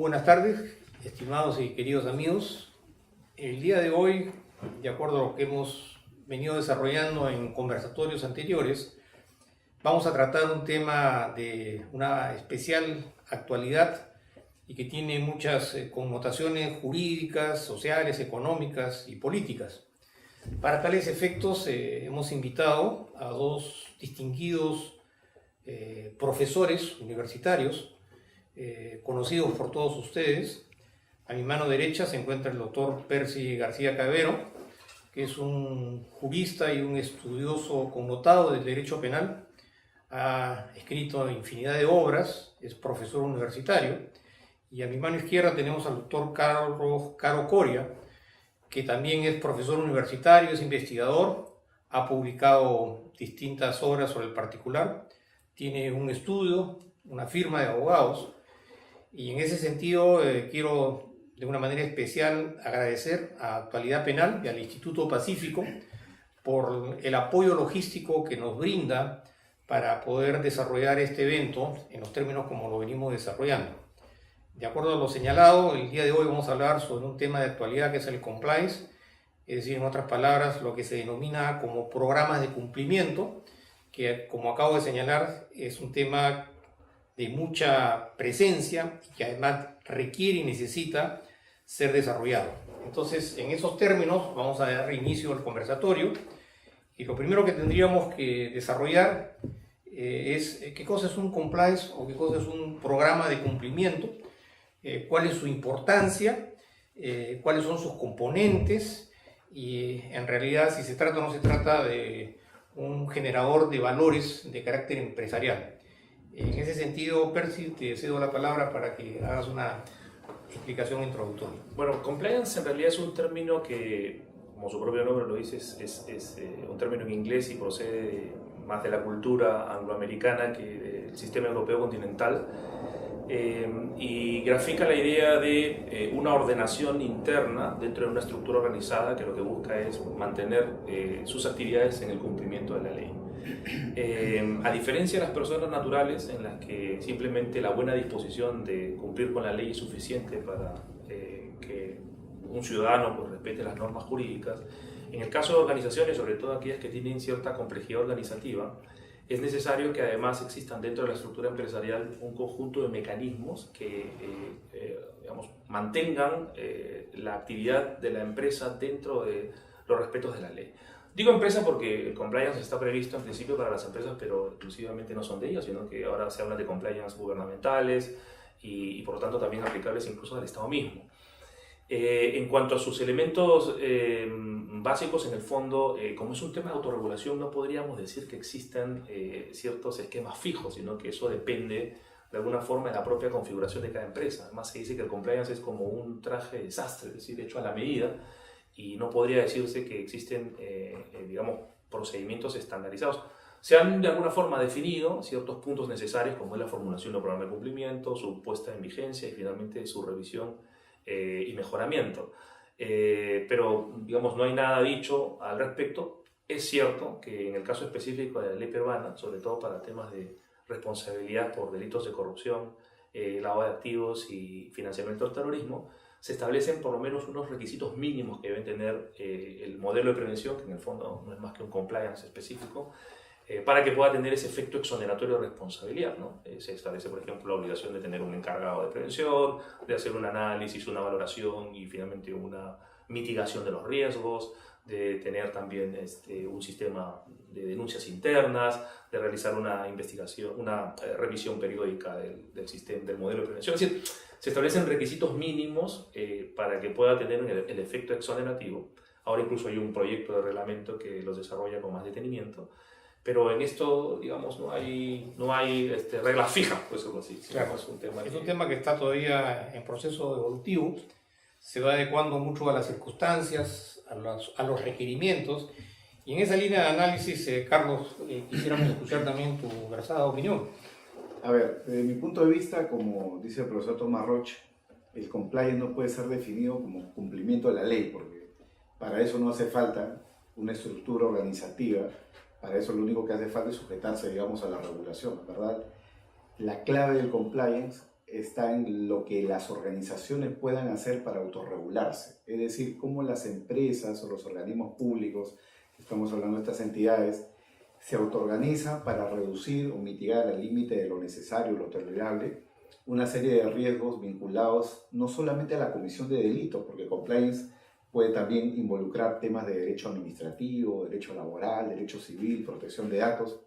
buenas tardes, estimados y queridos amigos. El día de hoy, de acuerdo a lo que hemos venido desarrollando en conversatorios anteriores, vamos a tratar un tema de una especial actualidad y que tiene muchas connotaciones jurídicas, sociales, económicas y políticas. Para tales efectos hemos invitado a dos distinguidos profesores universitarios conocidos por todos ustedes. A mi mano derecha se encuentra el doctor Percy García Cavero, que es un jurista y un estudioso connotado del derecho penal. Ha escrito infinidad de obras, es profesor universitario. Y a mi mano izquierda tenemos al doctor Caro Coria, que también es profesor universitario, es investigador, ha publicado distintas obras sobre el particular, tiene un estudio, una firma de abogados, y en ese sentido quiero de una manera especial agradecer a Actualidad Penal y al Instituto Pacífico por el apoyo logístico que nos brinda para poder desarrollar este evento en los términos como lo venimos desarrollando. De acuerdo a lo señalado, el día de hoy vamos a hablar sobre un tema de actualidad que es el compliance, es decir, en otras palabras, lo que se denomina como programas de cumplimiento, que como acabo de señalar es un tema de mucha presencia y que además requiere y necesita ser desarrollado. Entonces, en esos términos vamos a dar inicio al conversatorio y lo primero que tendríamos que desarrollar es qué cosa es un compliance o qué cosa es un programa de cumplimiento, cuál es su importancia, cuáles son sus componentes y en realidad si se trata o no se trata de un generador de valores de carácter empresarial. En ese sentido, Percy, te cedo la palabra para que hagas una explicación introductoria. Bueno, compliance en realidad es un término que, como su propio nombre lo dice, es un término en inglés y procede más de la cultura angloamericana que del sistema europeo continental. Y grafica la idea de una ordenación interna dentro de una estructura organizada que lo que busca es mantener sus actividades en el cumplimiento de la ley. A diferencia de las personas naturales en las que simplemente la buena disposición de cumplir con la ley es suficiente para que un ciudadano pues, respete las normas jurídicas, en el caso de organizaciones, sobre todo aquellas que tienen cierta complejidad organizativa, es necesario que además existan dentro de la estructura empresarial un conjunto de mecanismos que digamos, mantengan la actividad de la empresa dentro de los respetos de la ley. Digo empresa porque el compliance está previsto en principio para las empresas, pero exclusivamente no son de ellas, sino que ahora se habla de compliance gubernamentales y por lo tanto también aplicables incluso al Estado mismo. En cuanto a sus elementos básicos, en el fondo, como es un tema de autorregulación, no podríamos decir que existen ciertos esquemas fijos, sino que eso depende de alguna forma de la propia configuración de cada empresa. Además, se dice que el compliance es como un traje de desastre, es decir, hecho a la medida, y no podría decirse que existen, digamos, procedimientos estandarizados. Se han de alguna forma definido ciertos puntos necesarios, como es la formulación del programa de cumplimiento, su puesta en vigencia y finalmente su revisión y mejoramiento. Pero, digamos, no hay nada dicho al respecto. Es cierto que en el caso específico de la ley peruana, sobre todo para temas de responsabilidad por delitos de corrupción, lavado de activos y financiamiento del terrorismo, se establecen por lo menos unos requisitos mínimos que deben tener el modelo de prevención, que en el fondo no es más que un compliance específico, para que pueda tener ese efecto exoneratorio de responsabilidad, ¿no? Se establece, por ejemplo, la obligación de tener un encargado de prevención, de hacer un análisis, una valoración y finalmente una mitigación de los riesgos, de tener también un sistema de denuncias internas, de realizar una investigación, una revisión periódica del sistema, del modelo de prevención. Es decir, se establecen requisitos mínimos para que pueda tener el efecto exonerativo. Ahora incluso hay un proyecto de reglamento que los desarrolla con más detenimiento. Pero en esto, digamos, no hay reglas fijas, por decirlo así. Claro, es un tema que está todavía en proceso evolutivo, se va adecuando mucho a las circunstancias, a los requerimientos, y en esa línea de análisis, Carlos, quisiéramos escuchar también tu versada opinión. A ver, desde mi punto de vista, como dice el profesor Tomás Roch, el compliance no puede ser definido como cumplimiento de la ley, porque para eso no hace falta una estructura organizativa. Para eso lo único que hace falta es sujetarse, digamos, a la regulación, ¿verdad? La clave del compliance está en lo que las organizaciones puedan hacer para autorregularse. Es decir, cómo las empresas o los organismos públicos, estamos hablando de estas entidades, se autoorganizan para reducir o mitigar al límite de lo necesario, lo tolerable, una serie de riesgos vinculados no solamente a la comisión de delitos, porque compliance puede también involucrar temas de derecho administrativo, derecho laboral, derecho civil, protección de datos,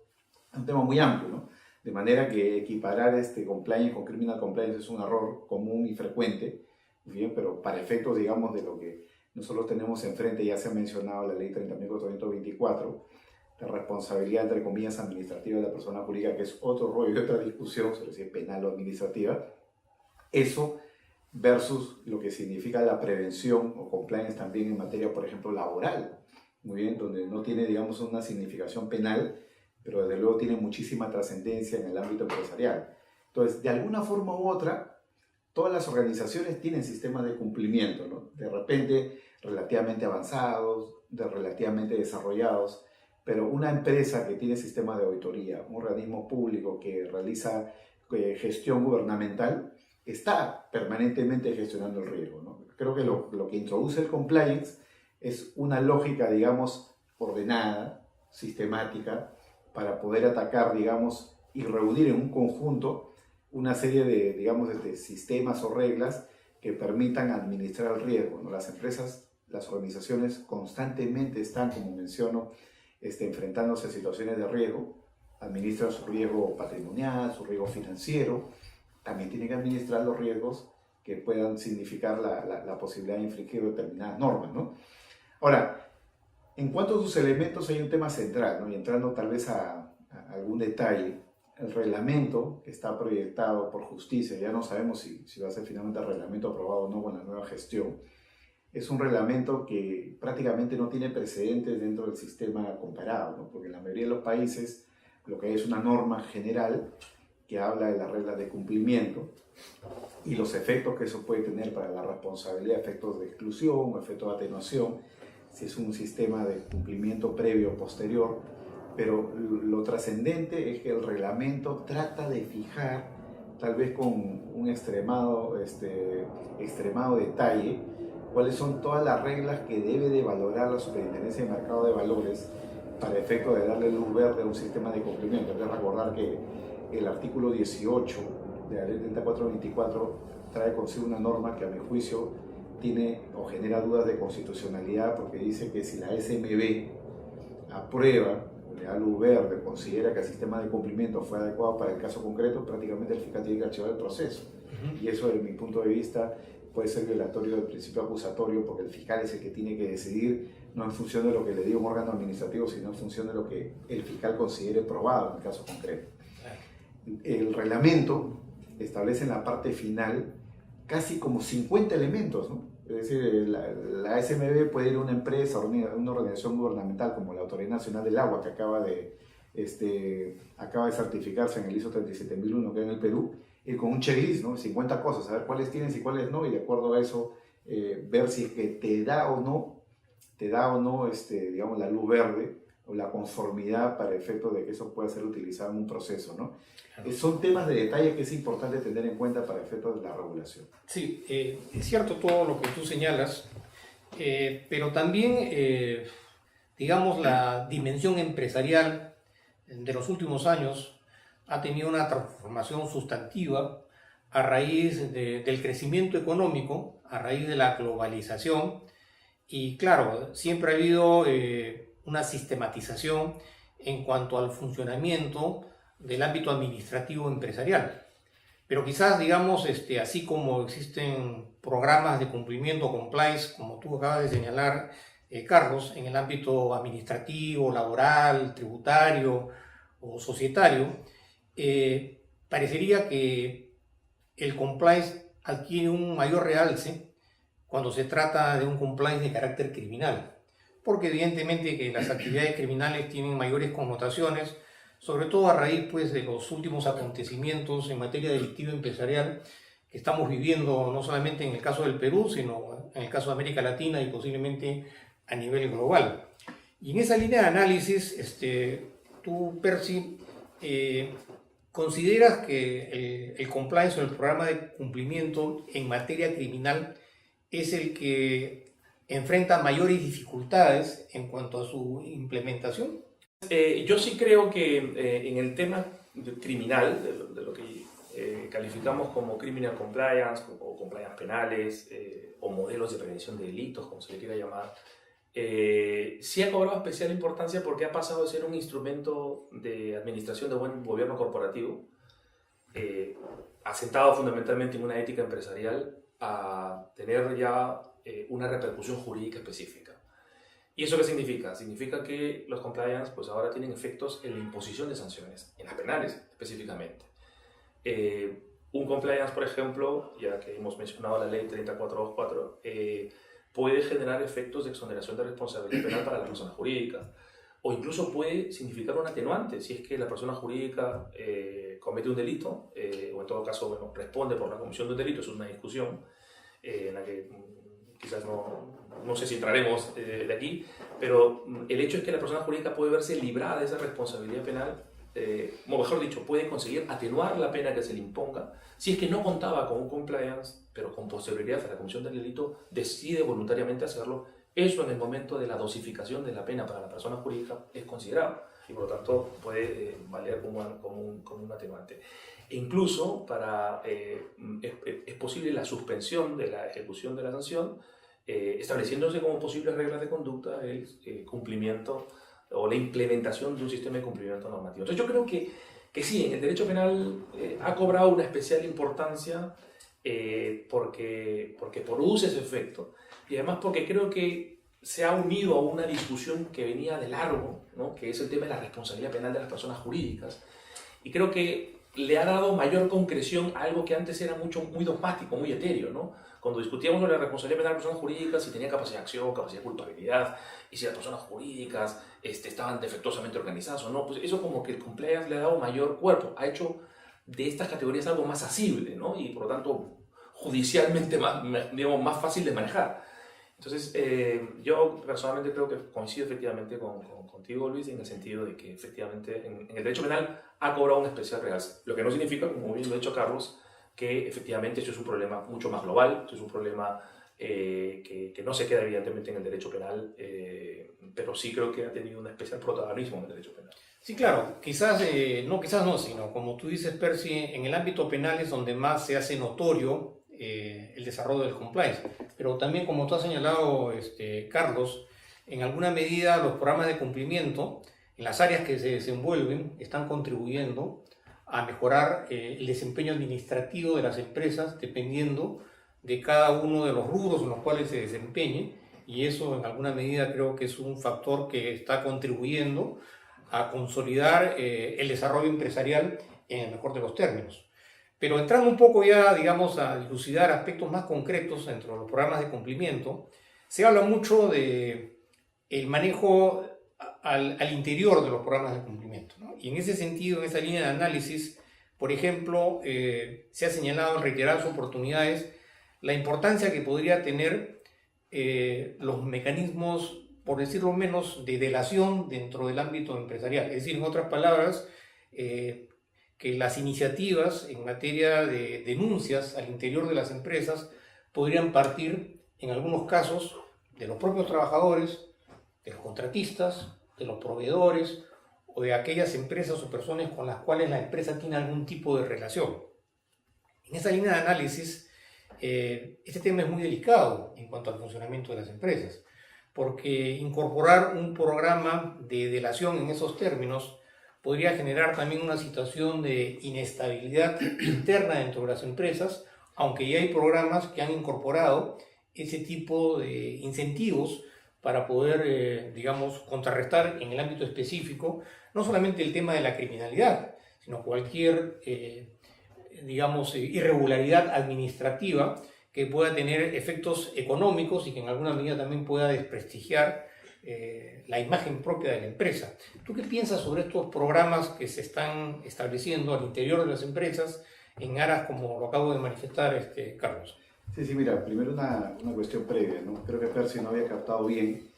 un tema muy amplio, ¿no? De manera que equiparar compliance con criminal compliance es un error común y frecuente, bien, pero para efectos, digamos, de lo que nosotros tenemos enfrente, ya se ha mencionado la ley 30.424, de responsabilidad, entre comillas, administrativa de la persona jurídica, que es otro rollo y otra discusión sobre si es penal o administrativa. Eso versus lo que significa la prevención o compliance también en materia, por ejemplo, laboral, muy bien, donde no tiene, digamos, una significación penal, pero desde luego tiene muchísima trascendencia en el ámbito empresarial. Entonces, de alguna forma u otra, todas las organizaciones tienen sistemas de cumplimiento, ¿no? De repente relativamente avanzados, relativamente desarrollados, pero una empresa que tiene sistemas de auditoría, un organismo público que realiza gestión gubernamental, está permanentemente gestionando el riesgo, ¿no? Creo que lo que introduce el compliance es una lógica, digamos, ordenada, sistemática, para poder atacar, digamos, y reunir en un conjunto una serie de, digamos, de sistemas o reglas que permitan administrar el riesgo, ¿no? Las empresas, las organizaciones constantemente están, como menciono, enfrentándose a situaciones de riesgo, administran su riesgo patrimonial, su riesgo financiero, también tienen que administrar los riesgos que puedan significar la posibilidad de infringir determinadas normas, ¿no? Ahora, en cuanto a sus elementos, hay un tema central, ¿no? Y entrando tal vez a algún detalle, el reglamento que está proyectado por justicia, ya no sabemos si va a ser finalmente el reglamento aprobado o no con la nueva gestión, es un reglamento que prácticamente no tiene precedentes dentro del sistema comparado, ¿no? Porque en la mayoría de los países lo que hay es una norma general que habla de las reglas de cumplimiento y los efectos que eso puede tener para la responsabilidad, efectos de exclusión o efectos de atenuación, si es un sistema de cumplimiento previo o posterior, pero lo trascendente es que el reglamento trata de fijar, tal vez con un extremado detalle, cuáles son todas las reglas que debe de valorar la Superintendencia de Mercado de Valores para efecto de darle luz verde a un sistema de cumplimiento. Hay que recordar que el artículo 18 de la ley 3424 trae consigo una norma que a mi juicio tiene o genera dudas de constitucionalidad, porque dice que si la SMB aprueba, le da luz verde, considera que el sistema de cumplimiento fue adecuado para el caso concreto, prácticamente el fiscal tiene que archivar el proceso. Y eso, desde mi punto de vista, puede ser violatorio del principio acusatorio, porque el fiscal es el que tiene que decidir, no en función de lo que le diga un órgano administrativo, sino en función de lo que el fiscal considere probado en el caso concreto. El reglamento establece en la parte final casi como 50 elementos, ¿no? Es decir, la SMB puede ir a una empresa, a una organización gubernamental como la Autoridad Nacional del Agua, que acaba de certificarse en el ISO 37001 que hay en el Perú, ir con un checklist, ¿no? 50 cosas, saber cuáles tienes y cuáles no, y de acuerdo a eso ver si es que te da o no, digamos, la luz verde o la conformidad para efecto de que eso pueda ser utilizado en un proceso, ¿no? Claro. Son temas de detalle que es importante tener en cuenta para efectos de la regulación. Sí, es cierto todo lo que tú señalas, pero también, digamos, la dimensión empresarial de los últimos años ha tenido una transformación sustantiva a raíz del crecimiento económico, a raíz de la globalización, y claro, siempre ha habido una sistematización en cuanto al funcionamiento del ámbito administrativo empresarial. Pero quizás, digamos, así como existen programas de cumplimiento, compliance, como tú acabas de señalar, Carlos, en el ámbito administrativo, laboral, tributario o societario, parecería que el compliance adquiere un mayor realce cuando se trata de un compliance de carácter criminal, porque evidentemente que las actividades criminales tienen mayores connotaciones, sobre todo a raíz pues, de los últimos acontecimientos en materia delictiva empresarial que estamos viviendo no solamente en el caso del Perú, sino en el caso de América Latina y posiblemente a nivel global. Y en esa línea de análisis, tú, Percy, ¿consideras que el compliance o el programa de cumplimiento en materia criminal es el que enfrenta mayores dificultades en cuanto a su implementación? Yo sí creo que en el tema criminal, de lo que calificamos como criminal compliance o compliance penales o modelos de prevención de delitos, como se le quiera llamar, sí ha cobrado especial importancia porque ha pasado de ser un instrumento de administración de buen gobierno corporativo, asentado fundamentalmente en una ética empresarial, a tener ya una repercusión jurídica específica. ¿Y eso qué significa? Significa que los compliance pues ahora tienen efectos en la imposición de sanciones, en las penales específicamente. Un compliance, por ejemplo, ya que hemos mencionado la ley 3424, puede generar efectos de exoneración de responsabilidad penal para la persona jurídica, o incluso puede significar un atenuante si es que la persona jurídica comete un delito, o en todo caso bueno, responde por la comisión de un delito. Es una discusión en la que quizás no sé si entraremos de aquí, pero el hecho es que la persona jurídica puede verse librada de esa responsabilidad penal, o mejor dicho, puede conseguir atenuar la pena que se le imponga si es que no contaba con un compliance, pero con posterioridad a la comisión del delito decide voluntariamente hacerlo. Eso en el momento de la dosificación de la pena para la persona jurídica es considerado y por lo tanto puede valer como un atenuante. E incluso es posible la suspensión de la ejecución de la sanción, estableciéndose como posibles reglas de conducta el cumplimiento o la implementación de un sistema de cumplimiento normativo. Entonces yo creo que sí, en el derecho penal ha cobrado una especial importancia porque produce ese efecto y además porque creo que se ha unido a una discusión que venía de largo, ¿no? Que es el tema de la responsabilidad penal de las personas jurídicas, y creo que le ha dado mayor concreción a algo que antes era muy dogmático, muy etéreo, ¿no? Cuando discutíamos sobre la responsabilidad penal de las personas jurídicas, si tenía capacidad de acción, capacidad de culpabilidad, y si las personas jurídicas estaban defectuosamente organizadas o no, pues eso como que el compliance le ha dado mayor cuerpo, ha hecho de estas categorías algo más asible, ¿no? Y por lo tanto judicialmente más fácil de manejar. Entonces, yo personalmente creo que coincido efectivamente contigo, Luis, en el sentido de que efectivamente en el derecho penal ha cobrado un especial realce. Lo que no significa, como bien lo ha dicho Carlos, que efectivamente esto es un problema mucho más global, esto es un problema que no se queda evidentemente en el derecho penal, pero sí creo que ha tenido un especial protagonismo en el derecho penal. Sí, claro, quizás no, sino como tú dices, Percy, en el ámbito penal es donde más se hace notorio el desarrollo del compliance. Pero también, como tú has señalado, Carlos, en alguna medida los programas de cumplimiento en las áreas que se desenvuelven están contribuyendo a mejorar el desempeño administrativo de las empresas dependiendo de cada uno de los rubros en los cuales se desempeñe, y eso en alguna medida creo que es un factor que está contribuyendo a consolidar el desarrollo empresarial en el mejor de los términos. Pero entrando un poco ya, digamos, a dilucidar aspectos más concretos dentro de los programas de cumplimiento, se habla mucho de el manejo al interior de los programas de cumplimiento, ¿no? Y en ese sentido, en esa línea de análisis, por ejemplo, se ha señalado en reiteradas oportunidades la importancia que podría tener los mecanismos, por decirlo menos, de delación dentro del ámbito empresarial. Es decir, en otras palabras, que las iniciativas en materia de denuncias al interior de las empresas podrían partir, en algunos casos, de los propios trabajadores, de los contratistas, de los proveedores o de aquellas empresas o personas con las cuales la empresa tiene algún tipo de relación. En esa línea de análisis, este tema es muy delicado en cuanto al funcionamiento de las empresas, porque incorporar un programa de delación en esos términos podría generar también una situación de inestabilidad interna dentro de las empresas, aunque ya hay programas que han incorporado ese tipo de incentivos para poder, digamos, contrarrestar en el ámbito específico no solamente el tema de la criminalidad, sino cualquier, digamos, irregularidad administrativa que pueda tener efectos económicos y que en alguna medida también pueda desprestigiar la imagen propia de la empresa. ¿Tú qué piensas sobre estos programas que se están estableciendo al interior de las empresas en aras, como lo acabo de manifestar, Carlos? Sí, mira, primero una cuestión previa, ¿no? Creo que Percy no había captado bien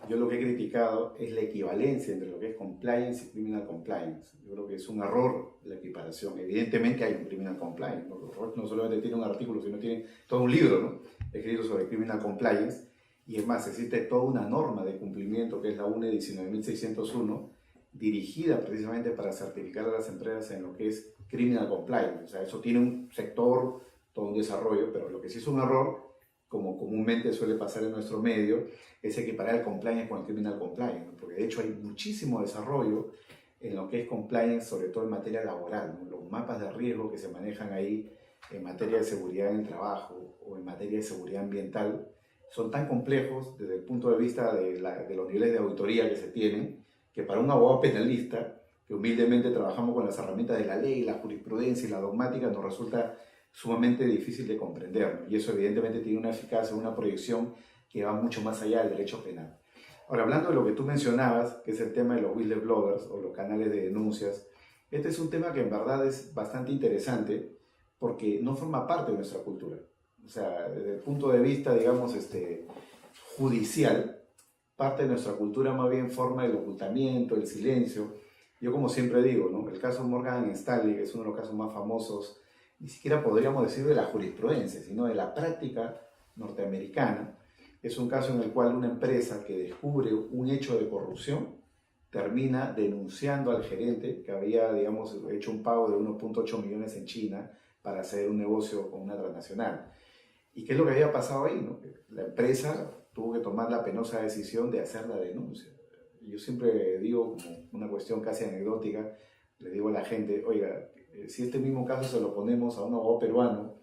yo lo que he criticado es la equivalencia entre lo que es compliance y criminal compliance. Yo creo que es un error la equiparación. Evidentemente hay un criminal compliance, ¿no? Roche no solamente tiene un artículo, sino tiene todo un libro, ¿no?, escrito sobre criminal compliance. Y es más, existe toda una norma de cumplimiento que es la UNE 19601, dirigida precisamente para certificar a las empresas en lo que es criminal compliance. O sea, eso tiene un sector, todo un desarrollo, pero lo que sí es un error, como comúnmente suele pasar en nuestro medio, es equiparar el compliance con el criminal compliance, ¿no? Porque de hecho hay muchísimo desarrollo en lo que es compliance, sobre todo en materia laboral, ¿no? Los mapas de riesgo que se manejan ahí en materia de seguridad en el trabajo o en materia de seguridad ambiental son tan complejos desde el punto de vista de los niveles de auditoría que se tienen, que para un abogado penalista, que humildemente trabajamos con las herramientas de la ley, la jurisprudencia y la dogmática, nos resulta sumamente difícil de comprender, ¿no? Y eso evidentemente tiene una eficacia, una proyección que va mucho más allá del derecho penal. Ahora, hablando de lo que tú mencionabas, que es el tema de los whistleblowers o los canales de denuncias, este es un tema que en verdad es bastante interesante porque no forma parte de nuestra cultura. O sea, desde el punto de vista, digamos, judicial, parte de nuestra cultura más bien forma el ocultamiento, el silencio. Yo como siempre digo, ¿no?, el caso Morgan Stanley, que es uno de los casos más famosos, ni siquiera podríamos decir de la jurisprudencia, sino de la práctica norteamericana. Es un caso en el cual una empresa que descubre un hecho de corrupción termina denunciando al gerente que había, digamos, hecho un pago de 1.8 millones en China para hacer un negocio con una transnacional. ¿Y qué es lo que había pasado ahí, ¿no? La empresa tuvo que tomar la penosa decisión de hacer la denuncia. Yo siempre digo, como una cuestión casi anecdótica, le digo a la gente, oiga, si este mismo caso se lo ponemos a un abogado peruano,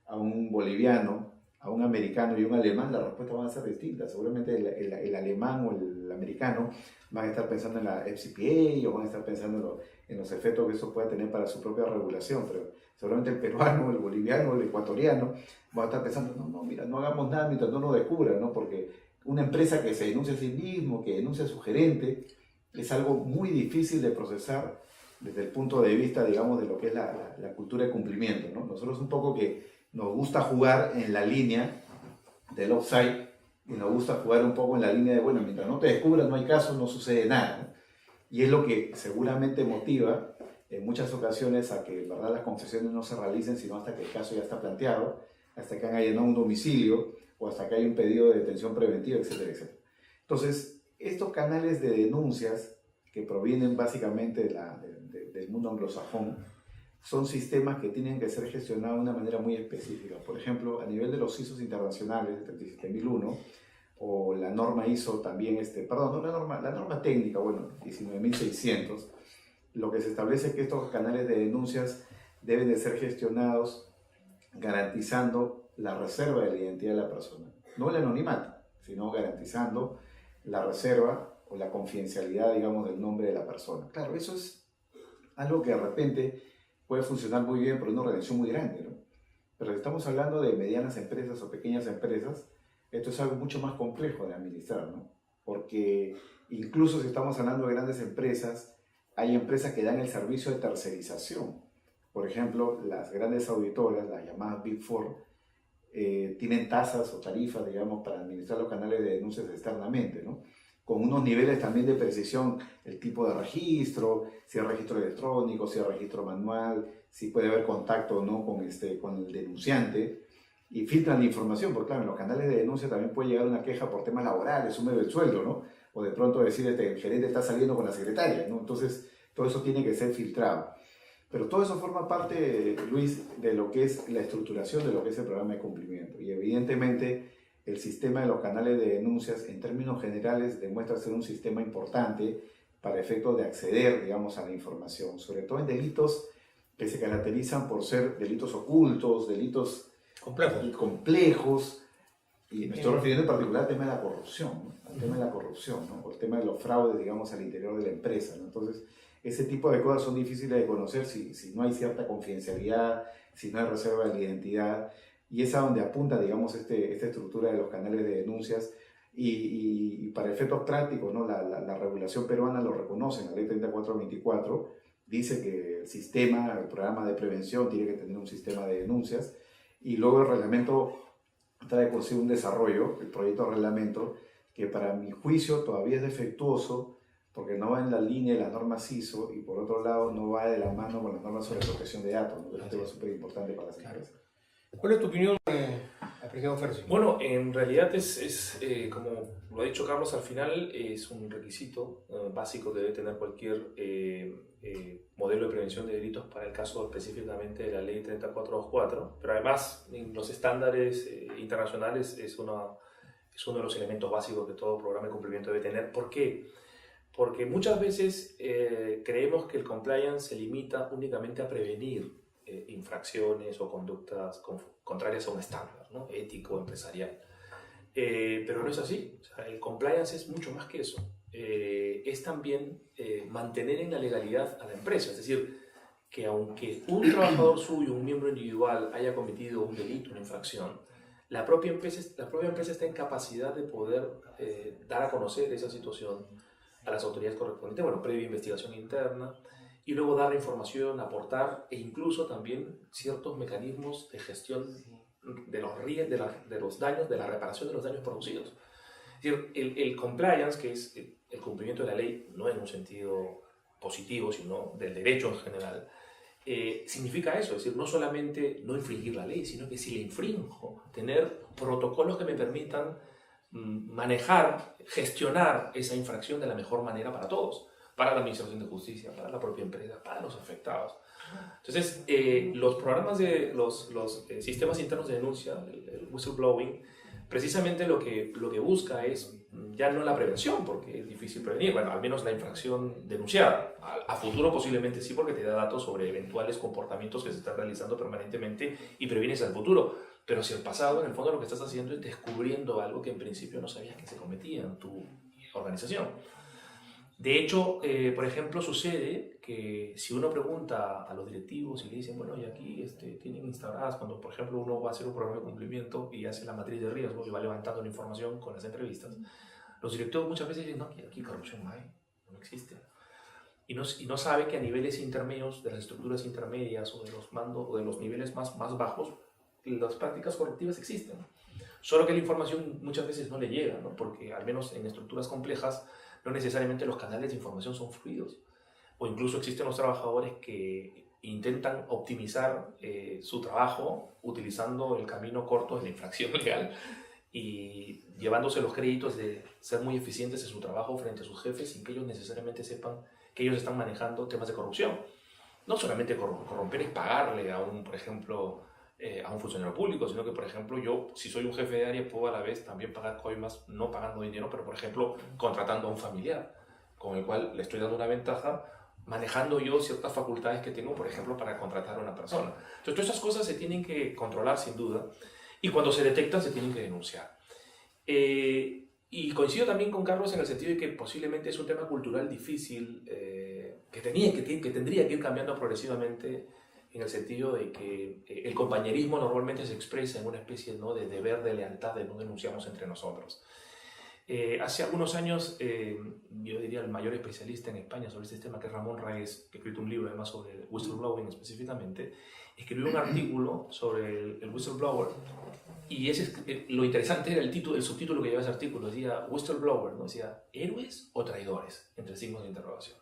a un boliviano, a un americano y un alemán, las respuestas van a ser distintas. Seguramente el alemán o el americano van a estar pensando en la FCPA o van a estar pensando en los efectos que eso puede tener para su propia regulación, pero seguramente el peruano, el boliviano, el ecuatoriano van a estar pensando, no, mira, no hagamos nada mientras no nos descubran, ¿no? Porque una empresa que se denuncia a sí mismo, que denuncia a su gerente, es algo muy difícil de procesar desde el punto de vista, digamos, de lo que es la cultura de cumplimiento, ¿no? Nosotros un poco que nos gusta jugar en la línea del offside y nos gusta jugar un poco en la línea de, bueno, mientras no te descubran, no hay caso, no sucede nada, ¿no? Y es lo que seguramente motiva en muchas ocasiones a que, en verdad, las confesiones no se realicen, sino hasta que el caso ya está planteado, hasta que han allanado un domicilio o hasta que hay un pedido de detención preventiva, etcétera, etcétera. Entonces, estos canales de denuncias que provienen básicamente del mundo anglosajón, son sistemas que tienen que ser gestionados de una manera muy específica. Por ejemplo, a nivel de los ISOs internacionales, 37001, o la norma ISO también, no la norma técnica, bueno, 19600, lo que se establece es que estos canales de denuncias deben de ser gestionados garantizando la reserva de la identidad de la persona. No el anonimato, sino garantizando la reserva o la confidencialidad, digamos, del nombre de la persona. Claro, eso es algo que de repente puede funcionar muy bien por una organización muy grande, ¿no? Pero si estamos hablando de medianas empresas o pequeñas empresas, esto es algo mucho más complejo de administrar, ¿no? Porque incluso si estamos hablando de grandes empresas, hay empresas que dan el servicio de tercerización. Por ejemplo, las grandes auditoras, las llamadas Big Four, tienen tasas o tarifas, digamos, para administrar los canales de denuncias externamente, ¿no? Con unos niveles también de precisión, el tipo de registro, si es registro electrónico, si es registro manual, si puede haber contacto o no con el denunciante, y filtran la información, porque claro, en los canales de denuncia también puede llegar una queja por temas laborales, sume del sueldo, ¿no? O de pronto decir, el gerente está saliendo con la secretaria, ¿no? Entonces, todo eso tiene que ser filtrado. Pero todo eso forma parte, Luis, de lo que es la estructuración de lo que es el programa de cumplimiento. Y evidentemente, el sistema de los canales de denuncias, en términos generales, demuestra ser un sistema importante para efectos de acceder, digamos, a la información, sobre todo en delitos que se caracterizan por ser delitos ocultos, delitos complejos, y me estoy refiriendo en particular al tema de la corrupción, ¿no? Al tema de la corrupción, ¿no? O el tema de los fraudes, digamos, al interior de la empresa, ¿no? Entonces, ese tipo de cosas son difíciles de conocer si no hay cierta confidencialidad, si no hay reserva de la identidad. Y es a donde apunta, digamos, esta estructura de los canales de denuncias. Y para efectos prácticos, ¿no? La regulación peruana lo reconoce, la ley 3424 dice que el programa de prevención tiene que tener un sistema de denuncias. Y luego el reglamento trae consigo un desarrollo, el proyecto de reglamento, que para mi juicio todavía es defectuoso porque no va en la línea de las normas ISO y por otro lado no va de la mano con las normas sobre protección de datos, ¿no? Es un tema súper importante para las empresas. ¿Cuál es tu opinión, apreciado Fersi? Bueno, en realidad como lo ha dicho Carlos al final, es un requisito básico que debe tener cualquier modelo de prevención de delitos para el caso específicamente de la ley 3424, pero además en los estándares internacionales es uno de los elementos básicos que todo programa de cumplimiento debe tener. ¿Por qué? Porque muchas veces creemos que el compliance se limita únicamente a prevenir infracciones o conductas contrarias a un estándar, ¿no? Ético, empresarial. Pero no es así. O sea, el compliance es mucho más que eso. Es también mantener en la legalidad a la empresa. Es decir, que aunque un trabajador suyo, un miembro individual, haya cometido un delito, una infracción, la propia empresa está en capacidad de poder dar a conocer esa situación a las autoridades correspondientes, bueno, previa investigación interna, y luego dar la información, aportar e incluso también ciertos mecanismos de gestión de los daños, de la reparación de los daños producidos. Es decir, el compliance, que es el cumplimiento de la ley, no en un sentido positivo, sino del derecho en general, significa eso, es decir, no solamente no infringir la ley, sino que si la infrinjo, tener protocolos que me permitan manejar, gestionar esa infracción de la mejor manera para todos, para la Administración de Justicia, para la propia empresa, para los afectados. Entonces, los programas de los sistemas internos de denuncia, el whistleblowing, precisamente lo que busca es ya no la prevención, porque es difícil prevenir, bueno, al menos la infracción denunciada. A futuro posiblemente sí, porque te da datos sobre eventuales comportamientos que se están realizando permanentemente y previenes al futuro. Pero si el pasado, en el fondo lo que estás haciendo es descubriendo algo que en principio no sabías que se cometía en tu organización. De hecho, por ejemplo, sucede que si uno pregunta a los directivos y le dicen, bueno, y aquí tienen instauradas, cuando por ejemplo uno va a hacer un programa de cumplimiento y hace la matriz de riesgo y va levantando la información con las entrevistas, los directivos muchas veces dicen, no, aquí corrupción no hay, no existe. Y no sabe que a niveles intermedios, de las estructuras intermedias o de los mandos o de los niveles más bajos, las prácticas corruptivas existen. Solo que la información muchas veces no le llega, ¿no? Porque al menos en estructuras complejas no necesariamente los canales de información son fluidos. O incluso existen los trabajadores que intentan optimizar su trabajo utilizando el camino corto de la infracción legal y llevándose los créditos de ser muy eficientes en su trabajo frente a sus jefes sin que ellos necesariamente sepan que ellos están manejando temas de corrupción. No solamente corromper es pagarle a por ejemplo, a un funcionario público, sino que, por ejemplo, yo, si soy un jefe de área, puedo a la vez también pagar coimas, no pagando dinero, pero, por ejemplo, contratando a un familiar, con el cual le estoy dando una ventaja, manejando yo ciertas facultades que tengo, por ejemplo, para contratar a una persona. Entonces, todas esas cosas se tienen que controlar, sin duda, y cuando se detectan, se tienen que denunciar. Y coincido también con Carlos en el sentido de que posiblemente es un tema cultural difícil, que tendría que ir cambiando progresivamente, en el sentido de que el compañerismo normalmente se expresa en una especie, ¿no?, de deber de lealtad, de no denunciarnos entre nosotros. Hace algunos años, yo diría el mayor especialista en España sobre este tema, que es Ramón Raez, que ha escrito un libro además sobre el whistleblowing específicamente, escribió un artículo sobre el whistleblower, y lo interesante era el subtítulo que llevaba ese artículo, decía whistleblower, ¿no? Decía ¿héroes o traidores? Entre signos de interrogación.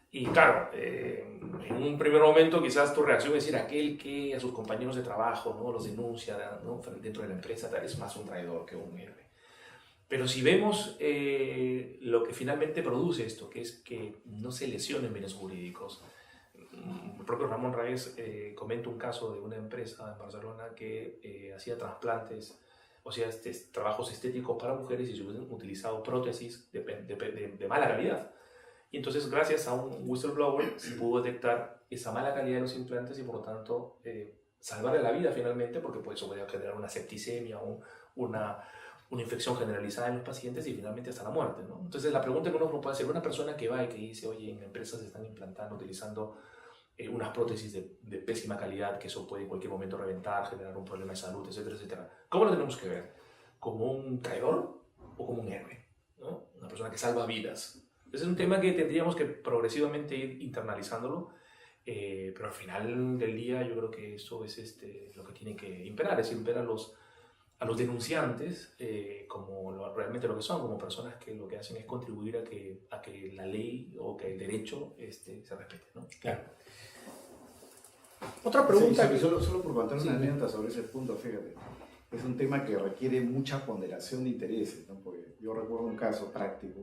Y claro, en un primer momento quizás tu reacción es decir, aquel que a sus compañeros de trabajo, ¿no?, los denuncia, ¿no?, dentro de la empresa, tal, es más un traidor que un héroe. Pero si vemos lo que finalmente produce esto, que es que no se lesionen bienes jurídicos. El propio Ramón Raez comenta un caso de una empresa en Barcelona que hacía trasplantes, o sea, trabajos estéticos para mujeres, y se hubieran utilizado prótesis de mala calidad. Y entonces, gracias a un whistleblower, se pudo detectar esa mala calidad de los implantes y, por lo tanto, salvarle la vida finalmente, porque pues, eso podía generar una septicemia o una infección generalizada en los pacientes y finalmente hasta la muerte, ¿no? Entonces, la pregunta que uno puede hacer, una persona que va y que dice, oye, en empresas se están implantando, utilizando unas prótesis de pésima calidad, que eso puede en cualquier momento reventar, generar un problema de salud, etcétera, etcétera. ¿Cómo lo tenemos que ver? ¿Como un traidor o como un héroe, ¿no? Una persona que salva vidas. Ese es un tema que tendríamos que progresivamente ir internalizándolo, pero al final del día yo creo que eso es lo que tiene que imperar, es decir, imperan los a los denunciantes como realmente lo que son, como personas que lo que hacen es contribuir a que la ley o que el derecho se respete, ¿no? Claro. Otra pregunta. Sí, solo por contar Sí. una anécdota sobre ese punto, fíjate. Es un tema que requiere mucha ponderación de intereses, ¿no? Porque yo recuerdo un caso práctico.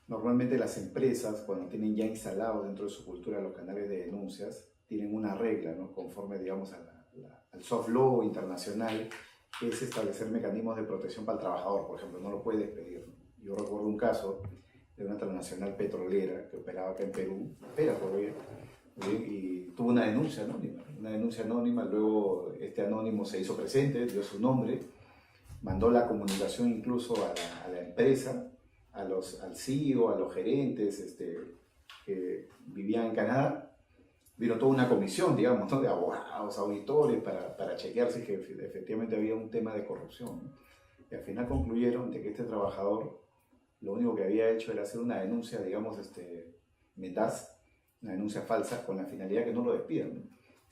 Normalmente las empresas, cuando tienen ya instalados dentro de su cultura los canales de denuncias, tienen una regla, ¿no? Conforme, digamos, al soft law internacional, que es establecer mecanismos de protección para el trabajador, por ejemplo, no lo puede despedir, ¿no? Yo recuerdo un caso de una transnacional petrolera que operaba acá en Perú, opera todavía, y tuvo una denuncia anónima, luego este anónimo se hizo presente, dio su nombre, mandó la comunicación incluso a la empresa, al CEO, a los gerentes que vivían en Canadá. Vino toda una comisión, digamos, ¿no? De abogados, auditores, para chequear si que efectivamente había un tema de corrupción, ¿no? Y al final concluyeron de que este trabajador lo único que había hecho era hacer una denuncia, digamos, mendaz, una denuncia falsa, con la finalidad que no lo despidan, ¿no?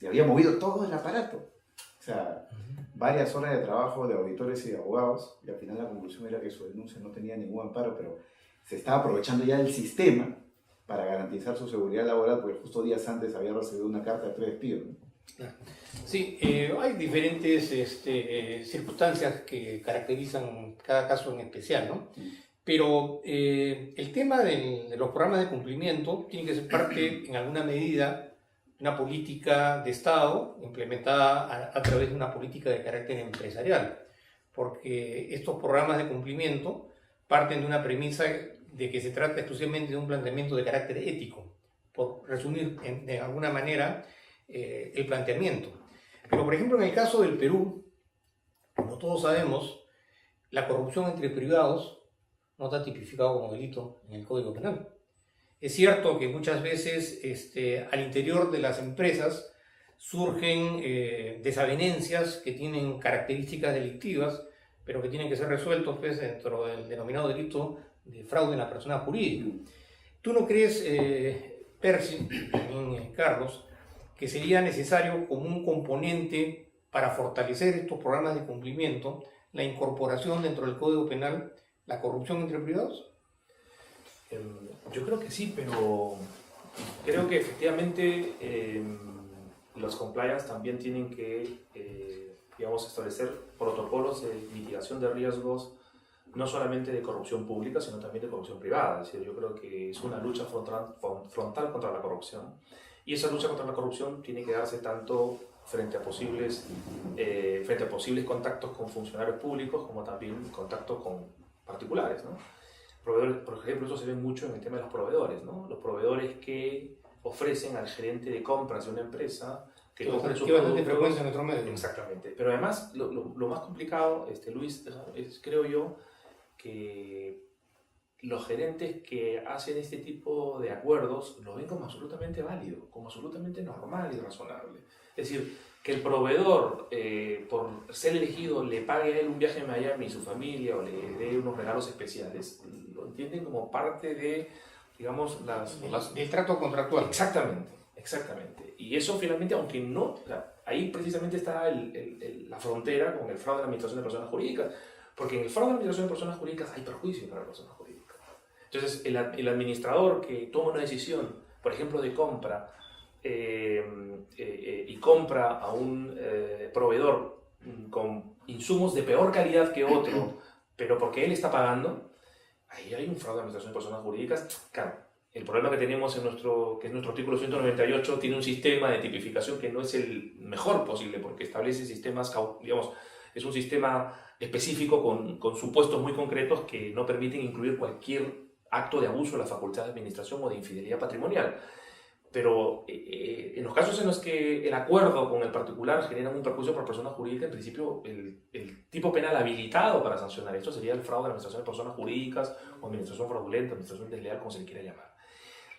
Y había movido todo el aparato. O sea, varias horas de trabajo de auditores y de abogados, y al final la conclusión era que su denuncia no tenía ningún amparo, pero se estaba aprovechando ya del sistema para garantizar su seguridad laboral, porque justo días antes había recibido una carta de pre-despido, ¿no? Sí, hay diferentes circunstancias que caracterizan cada caso en especial, ¿no? Pero el tema de los programas de cumplimiento tiene que ser parte, en alguna medida, de una política de Estado implementada a través de una política de carácter empresarial, porque estos programas de cumplimiento parten de una premisa de que se trata exclusivamente de un planteamiento de carácter ético, por resumir de alguna manera el planteamiento. Pero, por ejemplo, en el caso del Perú, como todos sabemos, la corrupción entre privados no está tipificado como delito en el Código Penal. Es cierto que muchas veces al interior de las empresas surgen desavenencias que tienen características delictivas, pero que tienen que ser resueltos pues, dentro del denominado delito de fraude en la persona jurídica. ¿Tú no crees, Percy, también Carlos, que sería necesario como un componente para fortalecer estos programas de cumplimiento la incorporación dentro del Código Penal la corrupción entre privados? Yo creo que sí, pero creo que efectivamente los compliance también tienen que digamos, establecer protocolos de mitigación de riesgos, no solamente de corrupción pública, sino también de corrupción privada. Es decir, yo creo que es una lucha frontal contra la corrupción. Y esa lucha contra la corrupción tiene que darse tanto frente a posibles contactos con funcionarios públicos, como también contactos con particulares, ¿no? Proveedores, por ejemplo, eso se ve mucho en el tema de los proveedores, ¿no? Los proveedores que ofrecen al gerente de compras de una empresa que compre sus bastante productos. frecuencia en nuestro medio. Exactamente. Pero además, lo más complicado, Luis, es, creo yo, que los gerentes que hacen este tipo de acuerdos lo ven como absolutamente válido, como absolutamente normal y razonable. Es decir, que el proveedor, por ser elegido, le pague a él un viaje a Miami y su familia o le dé unos regalos especiales, lo entienden como parte de, digamos, el trato contractual. Exactamente. Y eso finalmente, aunque no, o sea, ahí precisamente está la frontera con el fraude de la administración de personas jurídicas, porque en el fraude de la administración de personas jurídicas hay perjuicio para las personas jurídicas. Entonces, el administrador que toma una decisión, por ejemplo, de compra, y compra a un proveedor con insumos de peor calidad que otro, pero porque él está pagando, ahí hay un fraude de administración de personas jurídicas. Claro, el problema que tenemos que es nuestro artículo 198, tiene un sistema de tipificación que no es el mejor posible, porque establece sistemas, digamos, es un sistema específico con supuestos muy concretos que no permiten incluir cualquier acto de abuso de la facultad de administración o de infidelidad patrimonial. Pero en los casos en los que el acuerdo con el particular genera un perjuicio por persona jurídica, en principio el tipo penal habilitado para sancionar esto sería el fraude a la administración de personas jurídicas o administración fraudulenta, administración desleal, como se le quiera llamar.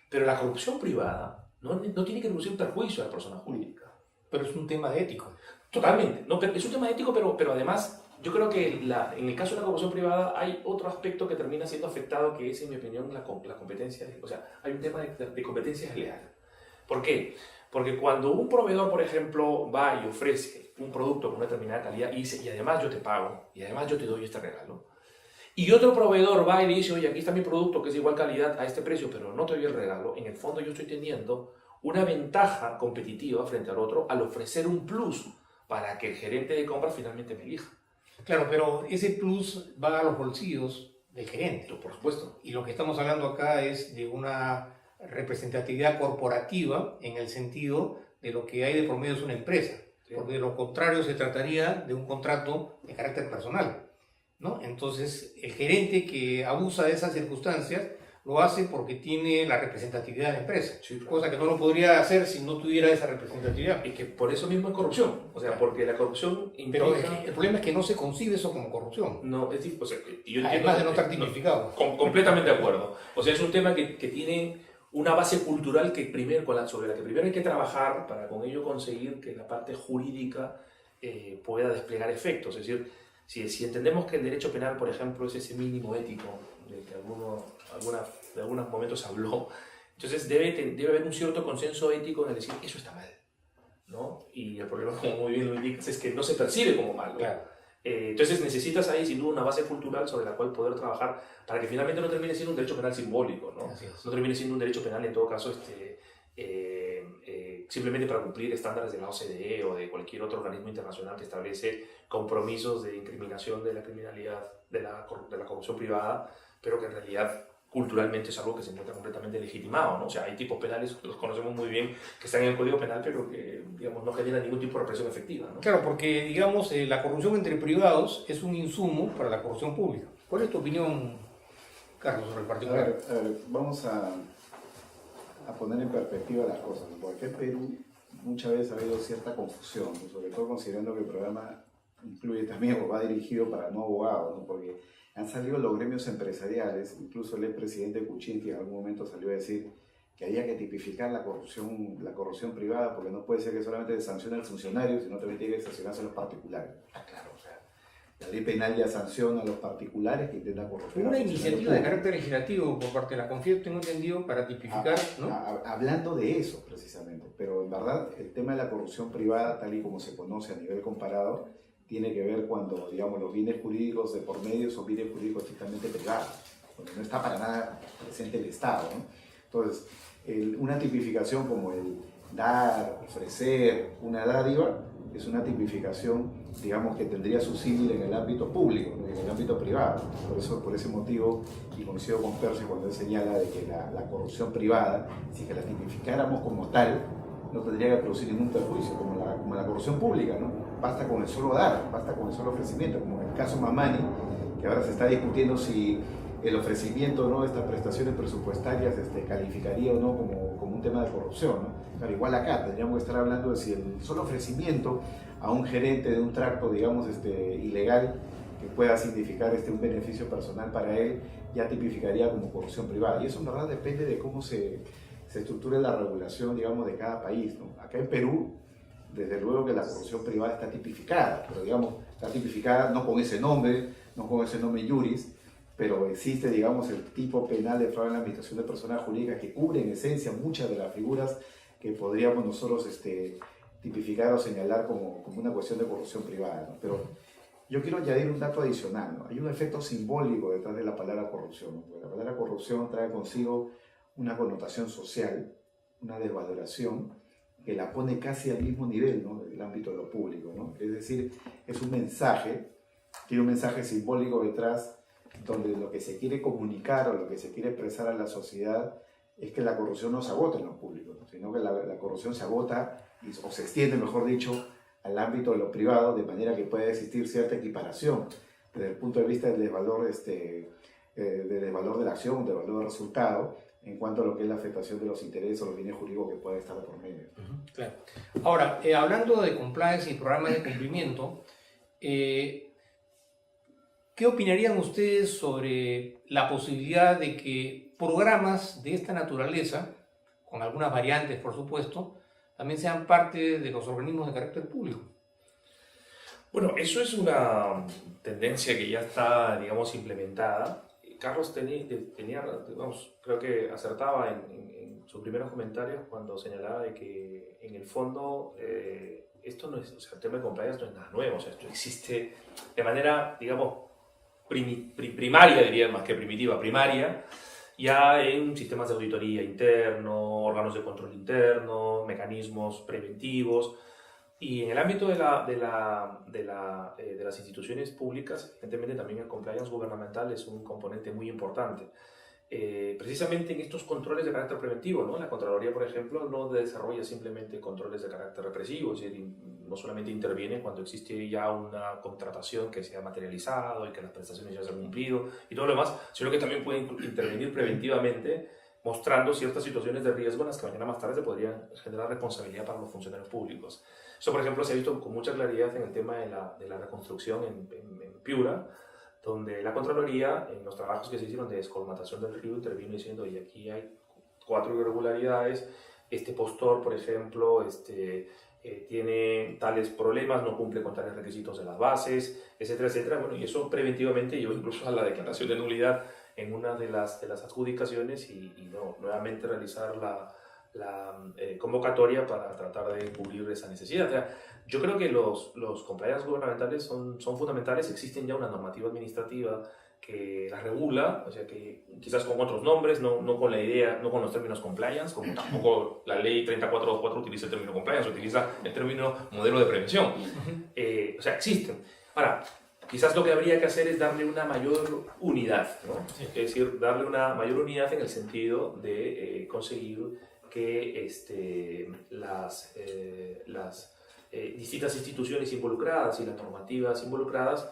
Pero la corrupción privada no tiene que producir un perjuicio a la persona jurídica. Pero es un tema ético. Totalmente. No, es un tema ético, pero además yo creo que en el caso de la corrupción privada hay otro aspecto que termina siendo afectado, que es, en mi opinión, la competencia. O sea, hay un tema de competencia desleal. ¿Por qué? Porque cuando un proveedor, por ejemplo, va y ofrece un producto con una determinada calidad y dice, y además yo te pago, y además yo te doy este regalo, y otro proveedor va y le dice, oye, aquí está mi producto que es de igual calidad a este precio, pero no te doy el regalo, en el fondo yo estoy teniendo una ventaja competitiva frente al otro al ofrecer un plus para que el gerente de compras finalmente me elija. Claro, pero ese plus va a los bolsillos del gerente. Por supuesto. Y lo que estamos hablando acá es de una representatividad corporativa en el sentido de lo que hay de por medio es una empresa. Sí. Porque de lo contrario se trataría de un contrato de carácter personal, ¿no? Entonces, el gerente que abusa de esas circunstancias lo hace porque tiene la representatividad de la empresa, Sí, claro. cosa que no lo podría hacer si no tuviera esa representatividad. Y que por eso mismo es corrupción. O sea, porque la corrupción implica... Pero el problema es que no se concibe eso como corrupción, No, es decir, o sea, yo entiendo además de no que- estar tipificado. completamente de acuerdo. O sea, es un tema que tiene una base cultural que primero, sobre la que primero hay que trabajar para con ello conseguir que la parte jurídica pueda desplegar efectos. Es decir, si entendemos que el derecho penal, por ejemplo, es ese mínimo ético del que de algunos momentos habló, entonces debe haber un cierto consenso ético en el decir, eso está mal, ¿no? Y el problema, como muy bien lo indicas, es que no se percibe como malo. Claro. Entonces necesitas ahí sin duda una base cultural sobre la cual poder trabajar para que finalmente no termine siendo un derecho penal simbólico, ¿no? Así es. No termine siendo un derecho penal en todo caso simplemente para cumplir estándares de la OCDE o de cualquier otro organismo internacional que establece compromisos de incriminación de la criminalidad, de la corrupción privada, pero que en realidad culturalmente es algo que se encuentra completamente legitimado, ¿no? O sea, hay tipos penales que los conocemos muy bien, que están en el Código Penal, pero que, digamos, no generan ningún tipo de represión efectiva, ¿no? Claro, porque, digamos, la corrupción entre privados es un insumo para la corrupción pública. ¿Cuál es tu opinión, Carlos, sobre el particular? A ver, vamos a poner en perspectiva las cosas, ¿no? Porque en Perú muchas veces ha habido cierta confusión, ¿no? Sobre todo considerando que el programa incluye también o va dirigido para no abogados, ¿no? Porque han salido los gremios empresariales, incluso el expresidente Kuczynski en algún momento salió a decir que había que tipificar la corrupción privada, porque no puede ser que solamente se sancione al funcionario, sino también tiene que sancionarse a los particulares. Claro, o sea, la ley penal ya sanciona a los particulares que intentan corromper. Una iniciativa de carácter legislativo por parte de la CONFIEP, tengo entendido, para tipificar, ¿no? Hablando de eso precisamente, pero en verdad el tema de la corrupción privada, tal y como se conoce a nivel comparado, tiene que ver cuando, digamos, los bienes jurídicos de por medio son bienes jurídicos estrictamente privados, donde no está para nada presente el Estado, ¿no? Entonces, una tipificación como el dar, ofrecer una dádiva, es una tipificación, digamos, que tendría su símil en el ámbito público, ¿no? En el ámbito privado. Por ese motivo, y coincido con Percy cuando él señala de que la corrupción privada, si que la tipificáramos como tal, no tendría que producir ningún perjuicio, como la corrupción pública, ¿no? Basta con el solo dar, basta con el solo ofrecimiento, como en el caso Mamani, que ahora se está discutiendo si el ofrecimiento, ¿no?, de estas prestaciones presupuestarias calificaría o no como un tema de corrupción, ¿no? Claro, igual acá tendríamos que estar hablando de si el solo ofrecimiento a un gerente de un tracto, digamos, ilegal, que pueda significar un beneficio personal para él, ya tipificaría como corrupción privada. Y eso en verdad depende de cómo se estructure la regulación, digamos, de cada país, ¿no? Acá en Perú, desde luego que la corrupción privada está tipificada, pero digamos, está tipificada no con ese nombre juris, pero existe, digamos, el tipo penal de fraude en la administración de personas jurídicas que cubre en esencia muchas de las figuras que podríamos nosotros tipificar o señalar como una cuestión de corrupción privada, ¿no? Pero yo quiero añadir un dato adicional, ¿no? Hay un efecto simbólico detrás de la palabra corrupción, ¿no? Porque la palabra corrupción trae consigo una connotación social, una desvaloración que la pone casi al mismo nivel, ¿no?, del ámbito de lo público, ¿no? Es decir, es un mensaje, tiene un mensaje simbólico detrás, donde lo que se quiere comunicar o lo que se quiere expresar a la sociedad es que la corrupción no se agota en lo público, ¿no?, sino que la corrupción se agota o se extiende, mejor dicho, al ámbito de lo privado, de manera que puede existir cierta equiparación desde el punto de vista del desvalor, del valor de la acción, del valor del resultado, en cuanto a lo que es la afectación de los intereses o los bienes jurídicos que pueden estar por medio. Claro. Ahora, hablando de compliance y programas de cumplimiento, ¿qué opinarían ustedes sobre la posibilidad de que programas de esta naturaleza, con algunas variantes por supuesto, también sean parte de los organismos de carácter público? Bueno, eso es una tendencia que ya está, digamos, implementada. Carlos tenía digamos, creo que acertaba en sus primeros comentarios cuando señalaba de que en el fondo esto no es, o sea, el tema de compliance no es nada nuevo, o sea, esto existe de manera, digamos, primaria, diría, más que primitiva, primaria, ya en sistemas de auditoría interno, órganos de control interno, mecanismos preventivos. Y en el ámbito de las instituciones públicas, evidentemente también el compliance gubernamental es un componente muy importante. Precisamente en estos controles de carácter preventivo, ¿no? La Contraloría, por ejemplo, no desarrolla simplemente controles de carácter represivo, es decir, no solamente interviene cuando existe ya una contratación que se ha materializado y que las prestaciones ya se han cumplido y todo lo demás, sino que también puede intervenir preventivamente, mostrando ciertas situaciones de riesgo en las que mañana más tarde se podrían generar responsabilidad para los funcionarios públicos. Eso, por ejemplo, se ha visto con mucha claridad en el tema de la reconstrucción en Piura, donde la Contraloría, en los trabajos que se hicieron de descolmatación del río, intervino diciendo, y aquí hay 4 irregularidades, este postor, por ejemplo, tiene tales problemas, no cumple con tales requisitos de las bases, etcétera, etcétera. Bueno, y eso preventivamente llevó incluso a la declaración de nulidad en una de las adjudicaciones y nuevamente realizar la convocatoria para tratar de cubrir esa necesidad. O sea, yo creo que los compliance gubernamentales son fundamentales. Existen ya una normativa administrativa que las regula, o sea que quizás con otros nombres, no con la idea, no con los términos compliance, como tampoco la ley 3424 utiliza el término compliance, utiliza el término modelo de prevención. O sea, existen. Ahora, quizás lo que habría que hacer es darle una mayor unidad, ¿no? Sí. Es decir, darle una mayor unidad en el sentido de conseguir que las distintas instituciones involucradas y las normativas involucradas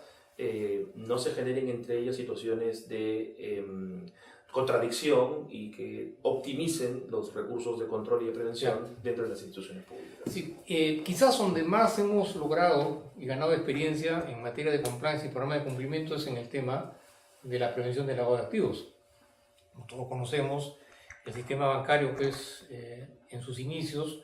no se generen entre ellas situaciones de contradicción y que optimicen los recursos de control y de prevención dentro de las instituciones públicas. Sí, quizás donde más hemos logrado y ganado experiencia en materia de compliance y programa de cumplimiento es en el tema de la prevención del lavado de activos. Como todos conocemos, el sistema bancario, pues, en sus inicios,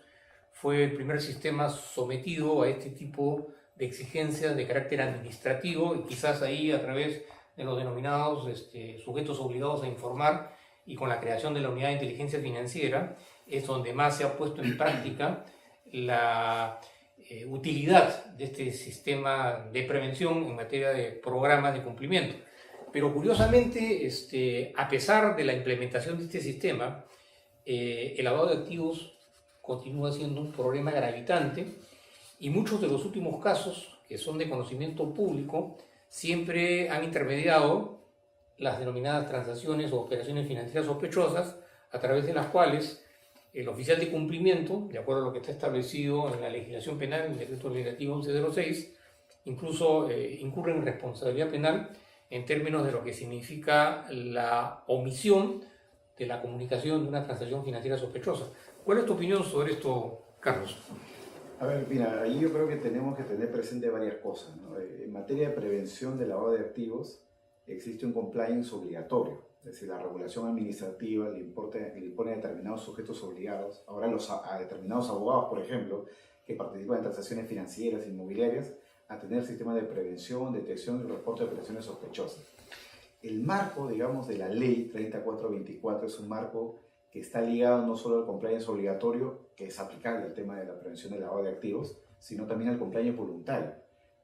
fue el primer sistema sometido a este tipo de exigencias de carácter administrativo y quizás ahí a través de los denominados sujetos obligados a informar y con la creación de la unidad de inteligencia financiera es donde más se ha puesto en práctica la utilidad de este sistema de prevención en materia de programas de cumplimiento. Pero curiosamente, a pesar de la implementación de este sistema, el lavado de activos continúa siendo un problema gravitante y muchos de los últimos casos, que son de conocimiento público, siempre han intermediado las denominadas transacciones o operaciones financieras sospechosas, a través de las cuales el oficial de cumplimiento, de acuerdo a lo que está establecido en la legislación penal, en el decreto legislativo 1106, incluso incurre en responsabilidad penal en términos de lo que significa la omisión de la comunicación de una transacción financiera sospechosa. ¿Cuál es tu opinión sobre esto, Carlos? A ver, mira, ahí yo creo que tenemos que tener presente varias cosas, ¿no? En materia de prevención del lavado de activos, existe un compliance obligatorio, es decir, la regulación administrativa le impone a determinados sujetos obligados, ahora a determinados abogados, por ejemplo, que participan en transacciones financieras e inmobiliarias, a tener sistemas de prevención, detección y reporte de operaciones sospechosas. El marco, digamos, de la ley 3424 es un marco que está ligado no solo al compliance obligatorio, que es aplicable al tema de la prevención del lavado de activos, sino también al compliance voluntario,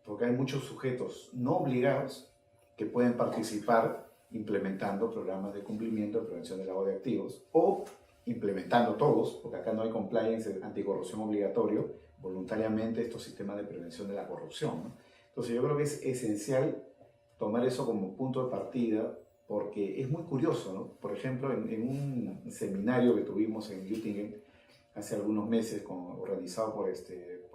porque hay muchos sujetos no obligados que pueden participar implementando programas de cumplimiento de prevención del lavado de activos o implementando todos, porque acá no hay compliance anticorrupción obligatorio, voluntariamente estos sistemas de prevención de la corrupción, ¿no? Entonces yo creo que es esencial tomar eso como punto de partida, porque es muy curioso, ¿no? Por ejemplo, en un seminario que tuvimos en Göttingen hace algunos meses, organizado por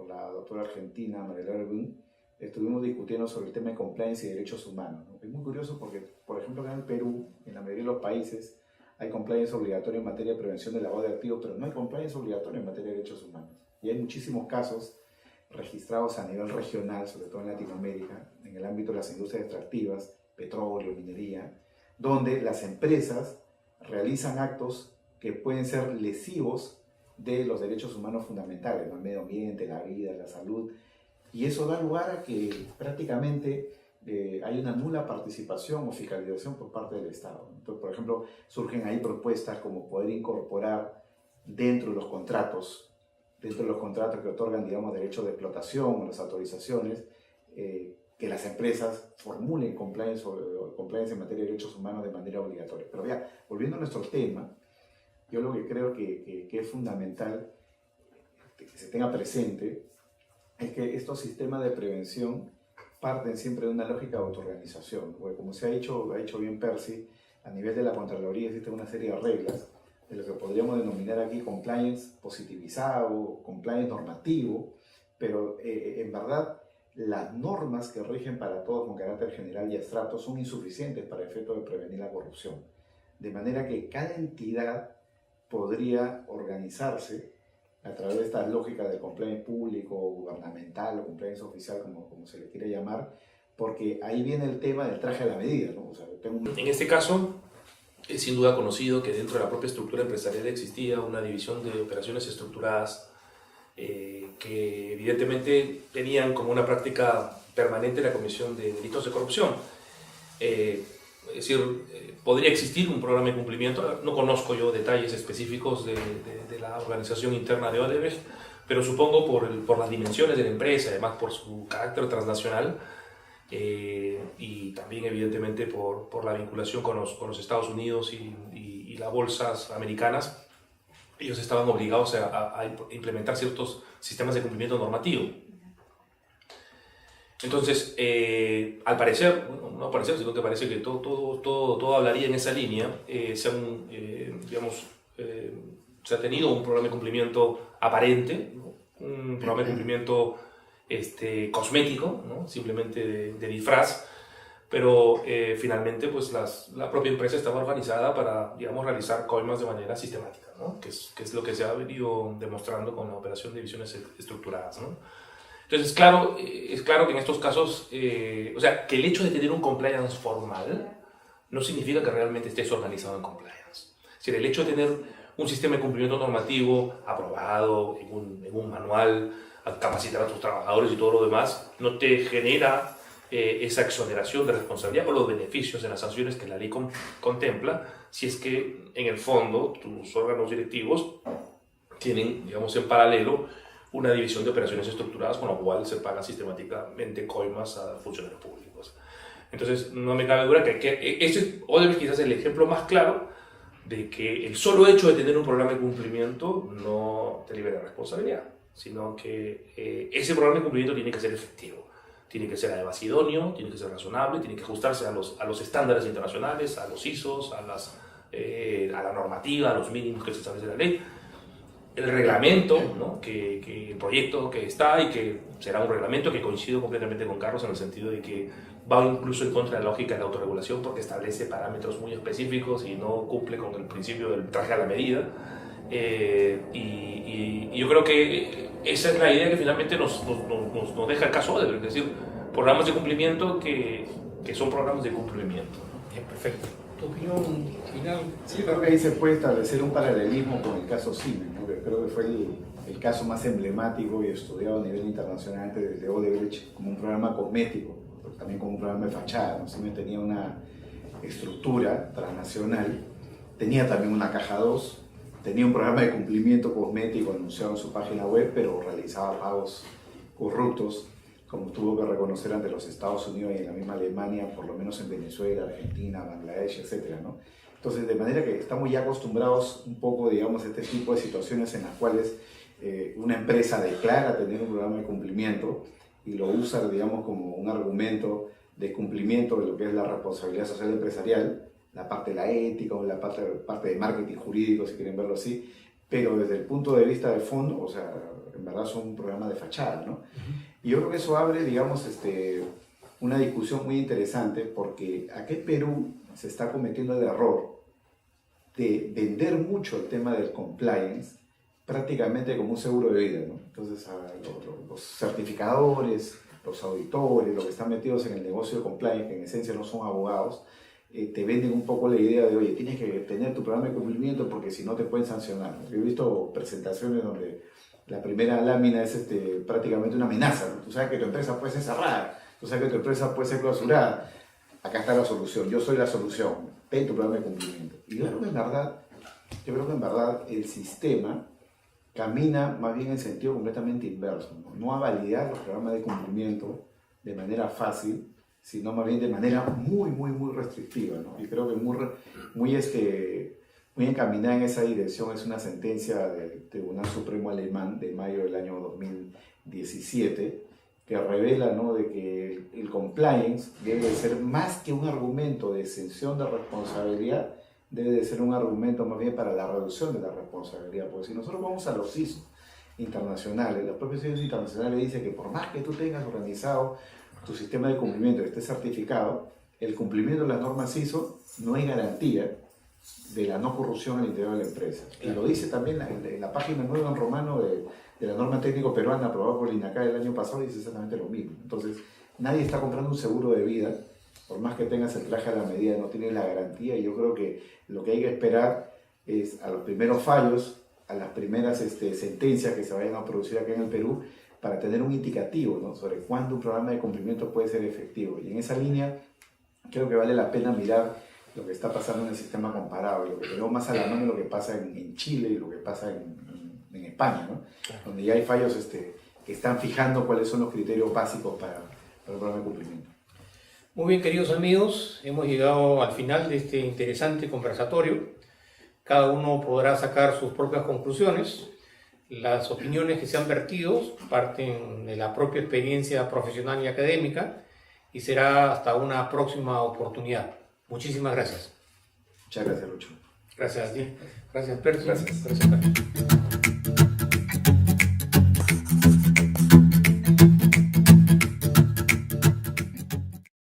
la doctora argentina Mariela Erwin, estuvimos discutiendo sobre el tema de compliance y derechos humanos, ¿no? Es muy curioso porque, por ejemplo, acá en el Perú, en la mayoría de los países, hay compliance obligatorio en materia de prevención del lavado de activos, pero no hay compliance obligatorio en materia de derechos humanos. Y hay muchísimos casos registrados a nivel regional, sobre todo en Latinoamérica, en el ámbito de las industrias extractivas, petróleo, minería, donde las empresas realizan actos que pueden ser lesivos de los derechos humanos fundamentales, el medio ambiente, la vida, la salud, y eso da lugar a que prácticamente hay una nula participación o fiscalización por parte del Estado. Entonces, por ejemplo, surgen ahí propuestas como poder incorporar dentro de los contratos que otorgan, digamos, derechos de explotación o las autorizaciones, que las empresas formulen compliance en materia de derechos humanos de manera obligatoria. Pero vea, volviendo a nuestro tema, yo lo que creo que es fundamental que se tenga presente es que estos sistemas de prevención parten siempre de una lógica de autoorganización, porque como ha dicho bien Percy, a nivel de la Contraloría existe una serie de reglas de lo que podríamos denominar aquí compliance positivizado, compliance normativo, pero en verdad las normas que rigen para todos con carácter general y abstracto son insuficientes para efecto de prevenir la corrupción. De manera que cada entidad podría organizarse a través de estas lógicas de compliance público, gubernamental o compliance oficial, como se le quiere llamar, porque ahí viene el tema del traje a la medida, ¿no? O sea, En este caso, es sin duda conocido que dentro de la propia estructura empresarial existía una división de operaciones estructuradas que evidentemente tenían como una práctica permanente la comisión de delitos de corrupción. Es decir, podría existir un programa de cumplimiento, no conozco yo detalles específicos de la organización interna de Odebrecht, pero supongo por las dimensiones de la empresa, además por su carácter transnacional, y también evidentemente por la vinculación con los Estados Unidos y las bolsas americanas, ellos estaban obligados a implementar ciertos sistemas de cumplimiento normativo. Entonces, al parecer, bueno, no al parecer, sino que parece que todo hablaría en esa línea, se ha tenido un programa de cumplimiento aparente, ¿no? Un programa de cumplimiento cosmético, ¿no? Simplemente de disfraz, pero finalmente pues la propia empresa estaba organizada para, digamos, realizar coimas de manera sistemática, ¿no? que es lo que se ha venido demostrando con la operación de divisiones estructuradas, ¿no? Entonces, es claro que en estos casos, o sea, que el hecho de tener un compliance formal no significa que realmente estés organizado en compliance. Es decir, el hecho de tener un sistema de cumplimiento normativo aprobado en un manual, capacitar a tus trabajadores y todo lo demás, no te genera esa exoneración de responsabilidad o los beneficios de las sanciones que la ley contempla, si es que en el fondo tus órganos directivos tienen, digamos, en paralelo una división de operaciones estructuradas, con lo cual se pagan sistemáticamente coimas a funcionarios públicos. Entonces, no me cabe duda que este Odebrecht quizás es el ejemplo más claro de que el solo hecho de tener un programa de cumplimiento no te libera responsabilidad, sino que ese programa de cumplimiento tiene que ser efectivo, tiene que ser además idóneo, tiene que ser razonable, tiene que ajustarse a los estándares internacionales, a los ISOs, a la normativa, a los mínimos que se establece la ley. El reglamento, ¿no? que el proyecto que está y que será un reglamento que coincido completamente con Carlos en el sentido de que va incluso en contra de la lógica de la autorregulación porque establece parámetros muy específicos y no cumple con el principio del traje a la medida. Y yo creo que esa es la idea que finalmente nos deja el caso Odebrecht, es decir, programas de cumplimiento que son programas de cumplimiento. Bien, perfecto. ¿Tu opinión final? Sí, creo que ahí se puede establecer un paralelismo con el caso Siemens, ¿no? Que creo que fue el caso más emblemático y estudiado a nivel internacional de Odebrecht como un programa cosmético, también como un programa de fachada, ¿no? Siemens tenía una estructura transnacional, tenía también una caja 2, tenía un programa de cumplimiento cosmético anunciado en su página web, pero realizaba pagos corruptos, como tuvo que reconocer ante los Estados Unidos y en la misma Alemania, por lo menos en Venezuela, Argentina, Bangladesh, etc., ¿no? Entonces, de manera que estamos ya acostumbrados un poco, digamos, a este tipo de situaciones en las cuales una empresa declara tener un programa de cumplimiento y lo usa, digamos, como un argumento de cumplimiento de lo que es la responsabilidad social empresarial, la parte de la ética o la parte de marketing jurídico, si quieren verlo así, pero desde el punto de vista de fondo, o sea, en verdad son un programa de fachada, ¿no? Y yo creo que eso abre, digamos, una discusión muy interesante porque aquí en Perú se está cometiendo el error de vender mucho el tema del compliance prácticamente como un seguro de vida, ¿no? Entonces, los certificadores, los auditores, los que están metidos en el negocio de compliance, que en esencia no son abogados, te venden un poco la idea de, oye, tienes que tener tu programa de cumplimiento porque si no te pueden sancionar. Yo he visto presentaciones donde la primera lámina es prácticamente una amenaza, ¿no? Tú sabes que tu empresa puede ser cerrada, tú sabes que tu empresa puede ser clausurada. Acá está la solución, yo soy la solución, ten tu programa de cumplimiento. Y yo creo que en verdad yo creo que en verdad el sistema camina más bien en sentido completamente inverso, no a validar los programas de cumplimiento de manera fácil, sino más bien de manera muy restrictiva, ¿no? Y creo que muy encaminada en esa dirección es una sentencia del Tribunal Supremo Alemán de mayo del año 2017, que revela, ¿no?, de que el compliance debe de ser más que un argumento de exención de responsabilidad, debe de ser un argumento más bien para la reducción de la responsabilidad. Porque si nosotros vamos a los ISO internacionales, los propios ISO internacionales dicen que por más que tú tengas organizado tu sistema de cumplimiento y esté certificado, el cumplimiento de las normas ISO no es garantía de la no corrupción al interior de la empresa. Y lo dice también en la página 9 en romano de la norma técnico peruana aprobada por el INACAE el año pasado, dice exactamente lo mismo. Entonces, nadie está comprando un seguro de vida, por más que tengas el traje a la medida, no tienes la garantía, y yo creo que lo que hay que esperar es a los primeros fallos, a las primeras sentencias que se vayan a producir acá en el Perú, para tener un indicativo, ¿no?, sobre cuándo un programa de cumplimiento puede ser efectivo. Y en esa línea, creo que vale la pena mirar lo que está pasando en el sistema comparado, y lo que tenemos más a la mano es lo que pasa en Chile y lo que pasa en España, ¿no?, donde ya hay fallos que están fijando cuáles son los criterios básicos para el programa de cumplimiento. Muy bien, queridos amigos, hemos llegado al final de este interesante conversatorio. Cada uno podrá sacar sus propias conclusiones. Las opiniones que se han vertido parten de la propia experiencia profesional y académica, y será hasta una próxima oportunidad. Muchísimas gracias. Muchas gracias, Lucho. Gracias a ti. Gracias, Percy. Gracias. Gracias, Carlos.